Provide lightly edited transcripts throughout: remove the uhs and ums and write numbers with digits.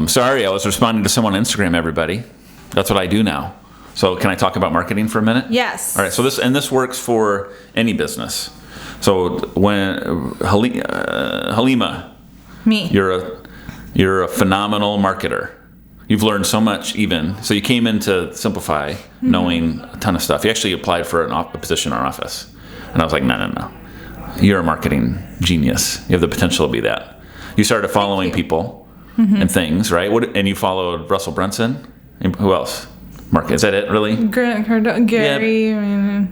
Sorry, I was responding to someone on Instagram, everybody. That's what I do now. So can I talk about marketing for a minute? Yes. All right, so this works for any business. So when Halima, Me. you're a phenomenal marketer. You've learned so much even. So you came into Simplifi knowing a ton of stuff. You actually applied for a position in our office. And I was like, no. You're a marketing genius. You have the potential to be that. You started following people and things, right? And you followed Russell Brunson. And who else? Mark, is that it, really? Grant Cardone, Gary.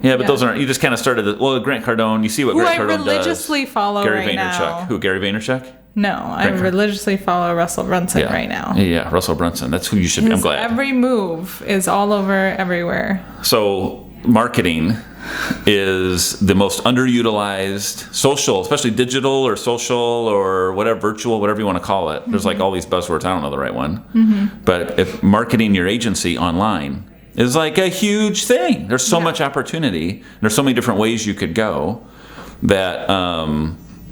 Yeah, but those aren't. You just kind of started. Grant Cardone. You see what Grant Cardone does. Who I religiously follow Gary right Vaynerchuk. now. Who? Gary Vaynerchuk? No, I religiously follow Russell Brunson right now. Yeah, Russell Brunson. That's who you should. I'm glad. Every move is all over everywhere. So marketing is the most underutilized social, especially digital or social or whatever, virtual, whatever you want to call it. There's like all these buzzwords. I don't know the right one. But if marketing your agency online is like a huge thing. There's so much opportunity. There's so many different ways you could go that,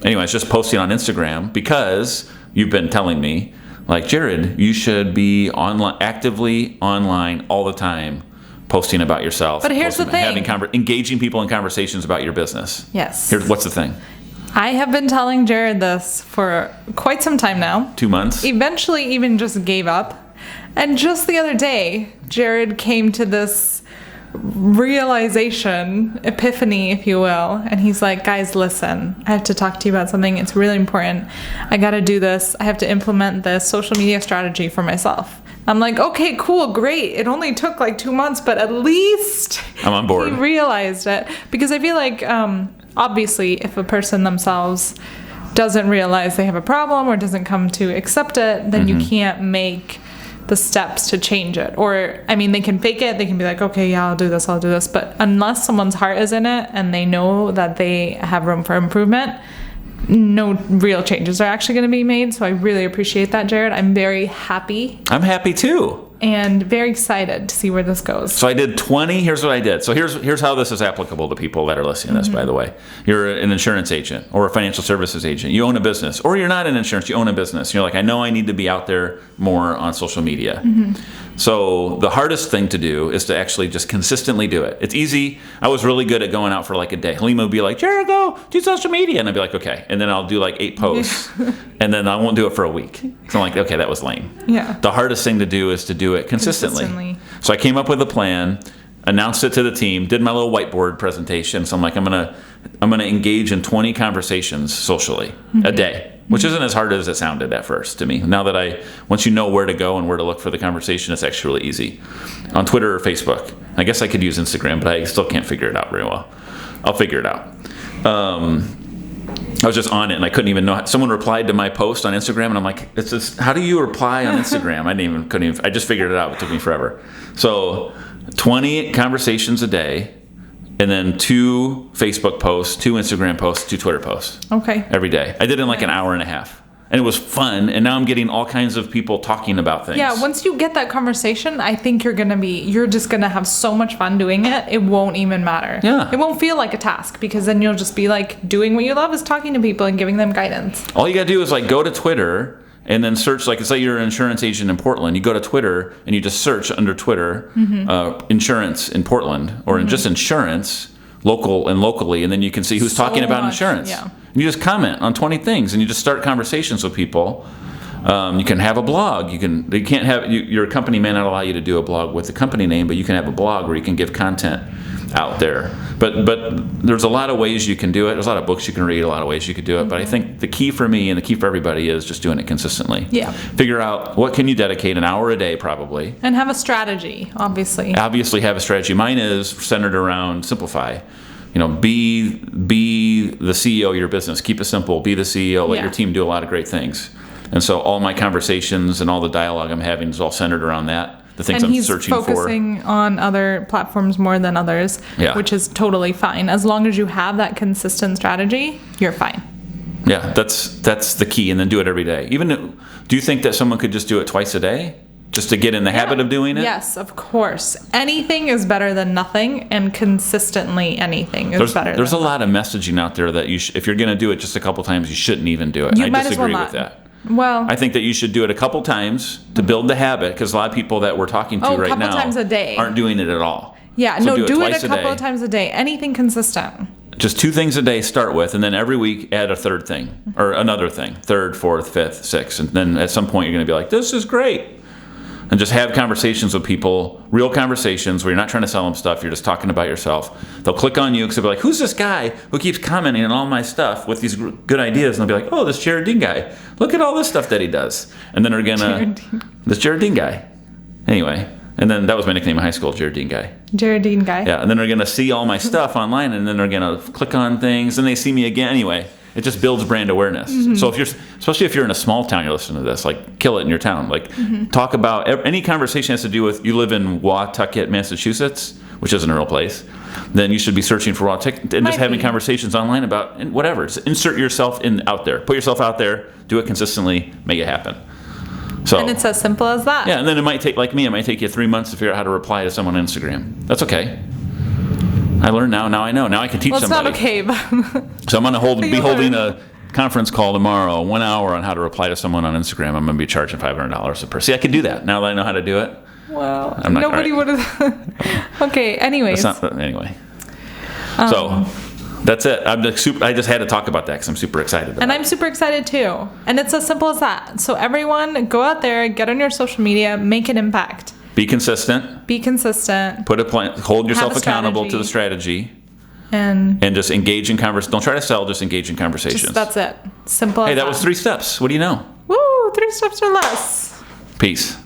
anyways, just posting on Instagram because you've been telling me, like, Jared, you should be actively online all the time, posting about yourself. But here's the thing. Engaging people in conversations about your business. Yes. What's the thing? I have been telling Jared this for quite some time now. 2 months. Eventually even just gave up. And just the other day, Jared came to this realization, epiphany, if you will. And he's like, guys, listen, I have to talk to you about something. It's really important. I got to do this. I have to implement this social media strategy for myself. I'm like, okay, cool, great. It only took like 2 months, but at least I'm on board. He realized it. Because I feel like, obviously, if a person themselves doesn't realize they have a problem or doesn't come to accept it, then you can't make the steps to change it. Or, I mean, they can fake it. They can be like, okay, yeah, I'll do this. But unless someone's heart is in it and they know that they have room for improvement, no real changes are actually going to be made. So I really appreciate that, Jared. I'm very happy. I'm happy too. And very excited to see where this goes. So I did 20. Here's what I did. So here's how this is applicable to people that are listening to this, by the way. You're an insurance agent or a financial services agent. You own a business. Or you're not in insurance. You own a business. You're like, I know I need to be out there more on social media. So the hardest thing to do is to actually just consistently do it. It's easy. I was really good at going out for like a day. Halima would be like, Jared, go do social media. And I'd be like, okay. And then I'll do like 8 posts. And then I won't do it for a week. So I'm like, okay, that was lame. Yeah. The hardest thing to do is to do it consistently. So I came up with a plan, announced it to the team, did my little whiteboard presentation. So I'm like, I'm gonna engage in 20 conversations socially a day. Which isn't as hard as it sounded at first to me. Now that once you know where to go and where to look for the conversation, it's actually really easy. On Twitter or Facebook. I guess I could use Instagram, but I still can't figure it out very well. I'll figure it out. I was just on it and I couldn't even know. Someone replied to my post on Instagram and I'm like, it's just, how do you reply on Instagram? I just figured it out. It took me forever. So 20 conversations a day. And then 2 Facebook posts, 2 Instagram posts, 2 Twitter posts. Okay. Every day. I did it in like an hour and a half. And it was fun. And now I'm getting all kinds of people talking about things. Yeah, once you get that conversation, I think you're just going to have so much fun doing it. It won't even matter. Yeah. It won't feel like a task because then you'll just be like doing what you love is talking to people and giving them guidance. All you got to do is like go to Twitter and then search, like, say you're an insurance agent in Portland. You go to Twitter and you just search under Twitter, insurance in Portland, or just insurance, locally, and then you can see who's talking about insurance. Yeah. And you just comment on 20 things, and you just start conversations with people. You can have a blog. Your company may not allow you to do a blog with the company name, but you can have a blog where you can give content out there. But there's a lot of ways you can do it. There's a lot of books you can read, a lot of ways you could do it. But I think the key for me and the key for everybody is just doing it consistently. Yeah. Figure out what can you dedicate an hour a day probably. And have a strategy, obviously. Obviously have a strategy. Mine is centered around Simplifi. Be the CEO of your business. Keep it simple. Be the CEO. Let your team do a lot of great things. And so all my conversations and all the dialogue I'm having is all centered around that. The things I'm searching for. And he's focusing on other platforms more than others, which is totally fine. As long as you have that consistent strategy, you're fine. Yeah, that's the key. And then do it every day. Do you think that someone could just do it twice a day? just to get in the habit of doing it? Yes, of course. Anything is better than nothing, and consistently anything is better. There's a lot of messaging out there that if you're going to do it just a couple times, you shouldn't even do it. You I might as well disagree not. with that. Well, I think that you should do it a couple times to build the habit, because a lot of people that we're talking to right now times a day. aren't doing it at all. Yeah, So do it twice a couple of times a day. Anything consistent. Just 2 things a day start with, and then every week add a third thing or another thing, third, fourth, fifth, sixth, and then at some point you're going to be like, this is great. And just have conversations with people, real conversations where you're not trying to sell them stuff, you're just talking about yourself. They'll click on you because they'll be like, who's this guy who keeps commenting on all my stuff with these good ideas? And they'll be like, oh, this Jared Dean guy. Look at all this stuff that he does. And then they're going to, this Jared Dean guy. Anyway. And then that was my nickname in high school, Jared Dean guy. Jared Dean guy. Yeah, and then they're going to see all my stuff online, and then they're going to click on things, and they see me again. Anyway, it just builds brand awareness. So especially if you're in a small town, you're listening to this, like, kill it in your town. Like, talk about any conversation has to do with, you live in Wautucket, Massachusetts, which isn't a real place, then you should be searching for Wautucket and just having conversations online about whatever. Just insert yourself out there. Put yourself out there. Do it consistently. Make it happen. So, and it's as simple as that. Yeah, and then it might take you 3 months to figure out how to reply to someone on Instagram. That's okay. I learned now I know. Now I can teach somebody. It's not okay, but... So I'm going to be holding a conference call tomorrow, 1 hour on how to reply to someone on Instagram. I'm going to be charging $500 a person. See, I can do that now that I know how to do it. Well, nobody would have... Okay, anyways. Anyway. So... That's it. I just had to talk about that because I'm super excited. And I'm super excited too. And it's as simple as that. So everyone, go out there, get on your social media, make an impact. Be consistent. Put a plan. Hold yourself accountable to the strategy. And just engage in conversation. Don't try to sell. Just engage in conversations. That's it. Simple as that. Hey, that was 3 steps. What do you know? Woo! 3 steps or less. Peace.